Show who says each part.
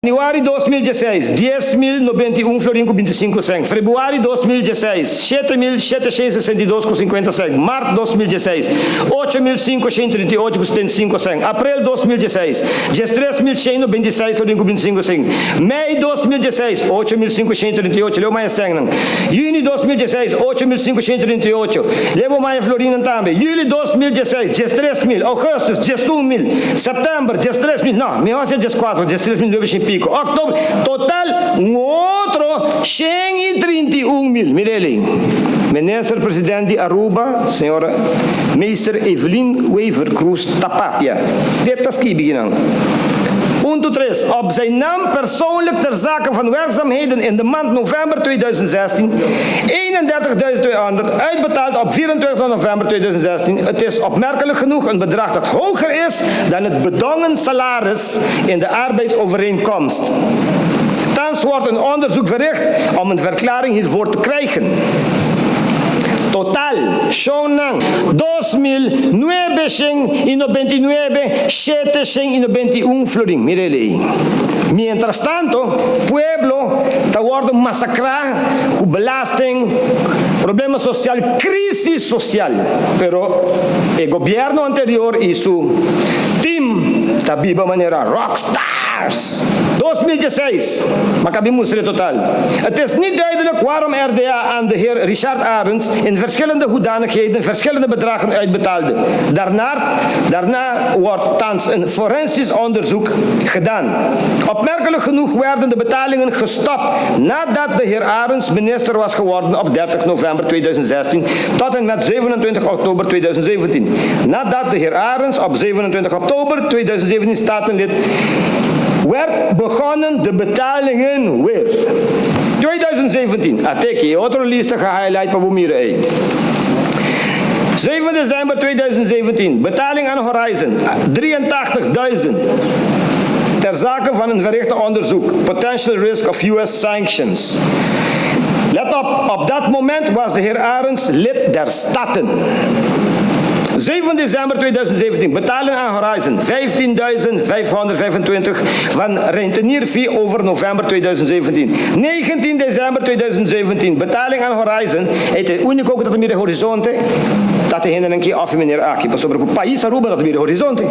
Speaker 1: Januari 2016, 10.091 florin com 25 centavos. Februário 2016, 7.762 com 50 centavos. Março 2016, 8.538 com 75 centavos. Abril 2016, 13.126 florin com 25 centavos. Maio 2016, 8.538, leu mais centavos. Junho 2016, 8.538, leu mais florin também. Julho 2016, 13.000. Agosto, 11.000. Setembro, 13.000. Não, melhor ser 14, 13.000. Outubro, total, outro 131.000. Mirele, minister-presidente de Aruba, senhora meester Evelyn Wever Cruz Tapia. Dit is beginnen. Punt 3. Op zijn naam persoonlijk ter zake van werkzaamheden in de maand november 2016 31.200 uitbetaald op 24 november 2016. Het is opmerkelijk genoeg een bedrag dat hoger is dan het bedongen salaris in de arbeidsovereenkomst. Thans wordt een onderzoek verricht om een verklaring hiervoor te krijgen. Total, son 2.999 florin. Mirele. Mientras tanto, pueblo está siendo masacrado con belasting, problema social, crisis social. Pero el gobierno anterior y su team está viva manera rockstars. 2016, Maccabi totaal. Het is niet duidelijk waarom RDA aan de heer Richard Arends in verschillende hoedanigheden verschillende bedragen uitbetaalde. Daarna wordt thans een forensisch onderzoek gedaan. Opmerkelijk genoeg werden de betalingen gestopt nadat de heer Arends minister was geworden op 30 november 2016 tot en met 27 oktober 2017. Nadat de heer Arends op 27 oktober 2017 statenlid werd begonnen de betalingen weer. 2017, ateki, otro lista gehighlight pa bumire. 7 december 2017, betaling aan Horizon, 83.000. Ter zake van een verrichte onderzoek, potential risk of US sanctions. Let op dat moment was de heer Arends lid der Staten. 7 december 2017, betaling aan Horizon, 15.525 van rentenierfee over november 2017. 19 december 2017, betaling aan Horizon, het is uniek ook dat er meer horizonte, dat de heen en een keer af meneer Aki, pas op het país Aruba dat er meer horizonte.